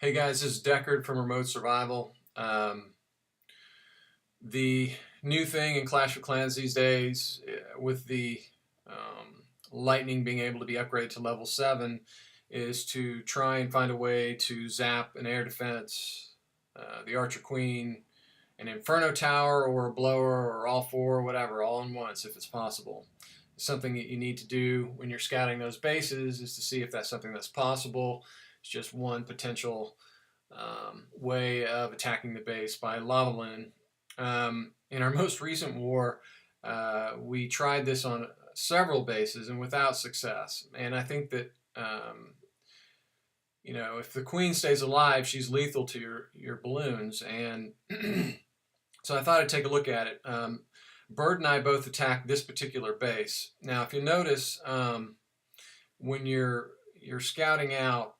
Hey guys, this is Deckard from Remote Survival. The new thing in Clash of Clans these days, with the Lightning being able to be upgraded to level 7, is to try and find a way to zap an air defense, the Archer Queen, an Inferno Tower, or a Blower, or all four, or whatever, all in once if it's possible. Something that you need to do when you're scouting those bases is to see if that's something that's possible. It's just one potential way of attacking the base by lava loon. In our most recent war, we tried this on several bases and without success. And I think that if the queen stays alive, she's lethal to your balloons. And so I thought I'd take a look at it. Bird and I both attacked this particular base. Now, if you notice, when you're scouting out,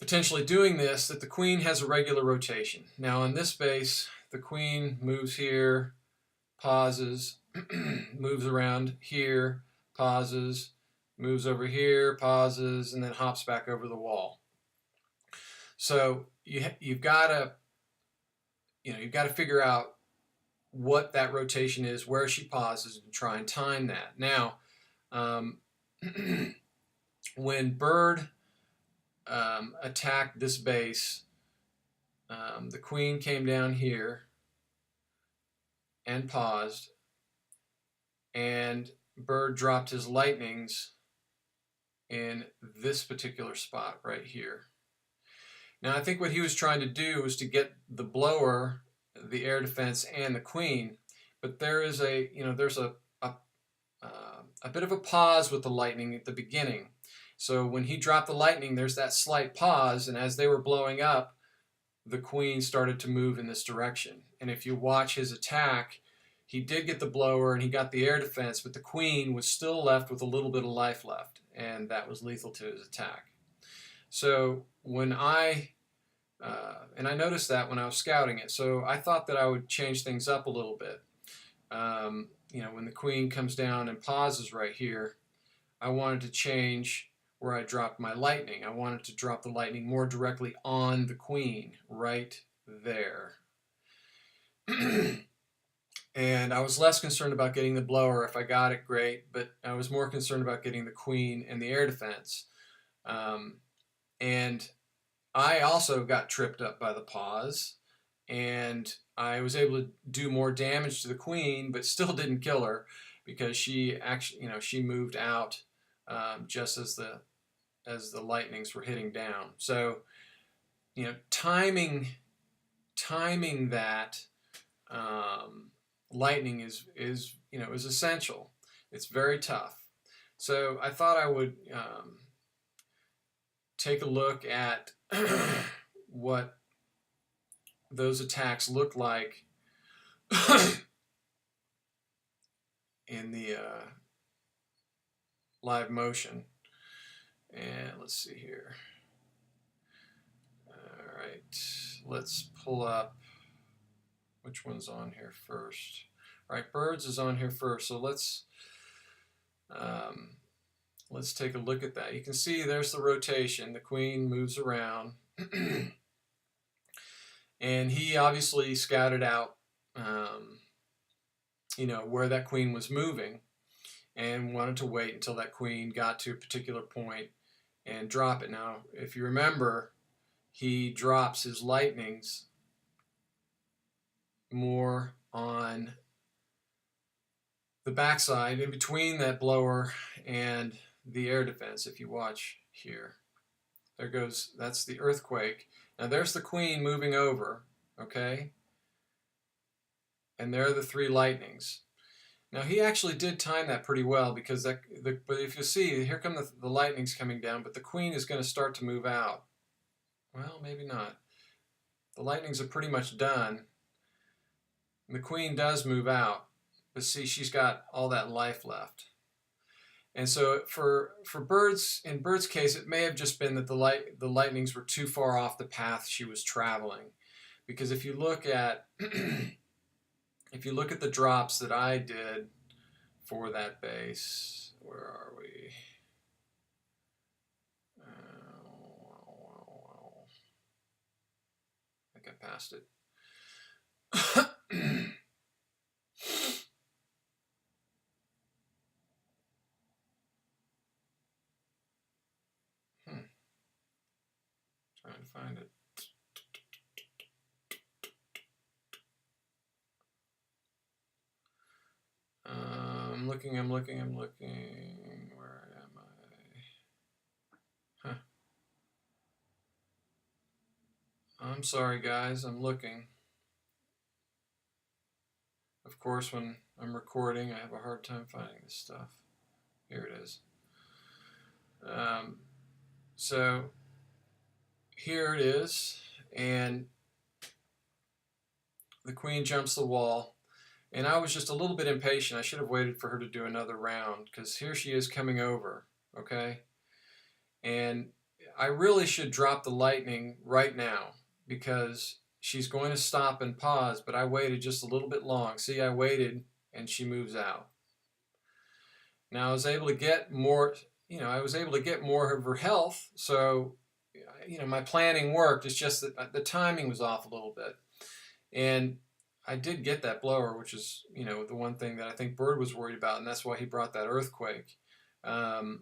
potentially doing this, that the queen has a regular rotation. Now on this base, the queen moves here, pauses, moves around here, pauses, moves over here, pauses, and then hops back over the wall. So you've got to figure out what that rotation is, where she pauses, and try and time that. Now, when Bird attacked this base, the queen came down here and paused, and Bird dropped his lightnings in this particular spot right here. Now I think what he was trying to do was to get the blower, the air defense, and the queen, but there's a bit of a pause with the lightning at the beginning. So when he dropped the lightning, there's that slight pause, and as they were blowing up, the queen started to move in this direction. And if you watch his attack, he did get the blower and he got the air defense, but the queen was still left with a little bit of life left, and that was lethal to his attack. So when and I noticed that when I was scouting it, so I thought that I would change things up a little bit. When the queen comes down and pauses right here, I wanted to change where I dropped my lightning. I wanted to drop the lightning more directly on the queen, right there. And I was less concerned about getting the blower. If I got it, great, but I was more concerned about getting the queen and the air defense. And I also got tripped up by the pause, and I was able to do more damage to the queen, but still didn't kill her because she actually, she moved out just as the lightnings were hitting down. So, timing that lightning is essential. It's very tough. So I thought I would take a look at what those attacks look like in the live motion. And let's see here. All right, let's pull up which one's on here first. All right, Birds is on here first, so let's take a look at that. You can see there's the rotation. The queen moves around. And he obviously scouted out, where that queen was moving and wanted to wait until that queen got to a particular point and drop it. Now, if you remember, he drops his lightnings more on the backside in between that blower and the air defense. If you watch here, there goes, that's the earthquake. Now there's the queen moving over, okay? And there are the three lightnings. Now he actually did time that pretty well because but if you see, here come the lightnings coming down, but the queen is going to start to move out. Well, maybe not. The lightnings are pretty much done. And the queen does move out, but see, she's got all that life left. And so for Bird's, in Bird's case, it may have just been that the lightnings were too far off the path she was traveling. Because if you look at the drops that I did for that base, where are we? past it. Trying to find it. I'm looking. Where am I? Huh. I'm sorry, guys. I'm looking. Of course, when I'm recording, I have a hard time finding this stuff. Here it is. So here it is, and the queen jumps the wall. And I was just a little bit impatient. I should have waited for her to do another round, because here she is coming over, okay? And I really should drop the lightning right now, because she's going to stop and pause, but I waited just a little bit long. See, I waited, and she moves out. Now I was able to get more, I was able to get more of her health, so, my planning worked. It's just that the timing was off a little bit. And I did get that blower, which is, the one thing that I think Bird was worried about, and that's why he brought that earthquake. The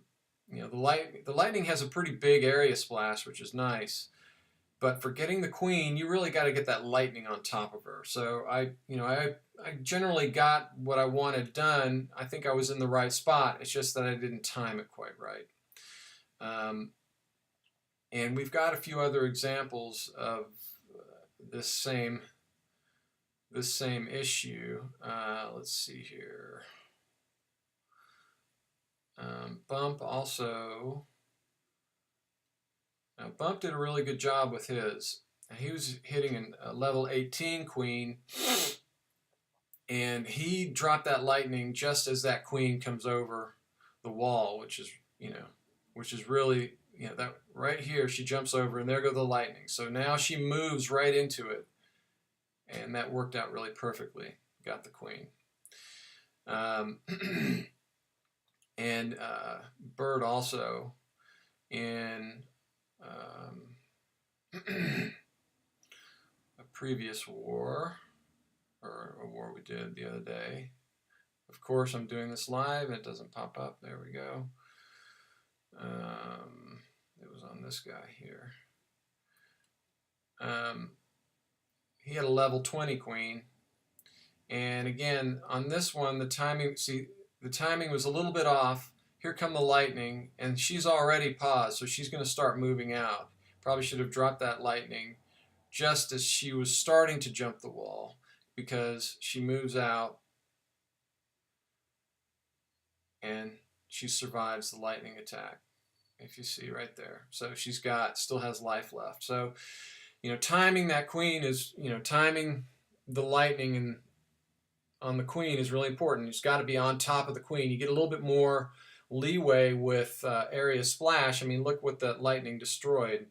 lightning has a pretty big area splash, which is nice. But for getting the queen, you really got to get that lightning on top of her. So I generally got what I wanted done. I think I was in the right spot. It's just that I didn't time it quite right. And we've got a few other examples of this same issue. Let's see here. Bump also. Now Bump did a really good job with his. He was hitting a level 18 queen, and he dropped that lightning just as that queen comes over the wall, which is really, that right here, she jumps over, and there go the lightning. So now she moves right into it, and that worked out really perfectly. Got the queen. And Bird also, in a previous war, or a war we did the other day. Of course, I'm doing this live and it doesn't pop up. There we go. It was on this guy here. He had a level 20 queen. And again, on this one, the timing was a little bit off. Here come the lightning, and she's already paused, so she's going to start moving out. Probably should have dropped that lightning just as she was starting to jump the wall, because she moves out and she survives the lightning attack, if you see right there. So she's still has life left. So, timing that queen is, timing the lightning on the queen is really important. It's got to be on top of the queen. You get a little bit more leeway with area splash. I mean, look what that lightning destroyed.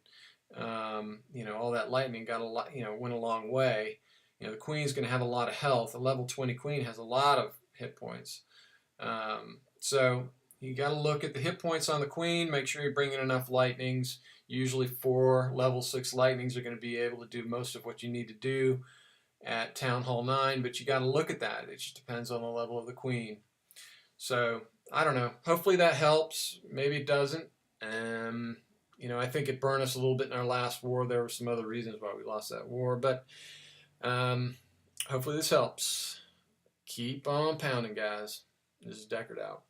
All that lightning went a long way. The queen's going to have a lot of health. A level 20 queen has a lot of hit points. So you got to look at the hit points on the queen. Make sure you're bringing enough lightnings. Usually 4 level 6 lightnings are going to be able to do most of what you need to do at Town Hall 9, but you got to look at that. It just depends on the level of the queen. So I don't know. Hopefully that helps. Maybe it doesn't. I think it burned us a little bit in our last war. There were some other reasons why we lost that war, but hopefully this helps. Keep on pounding, guys. This is Deckard out.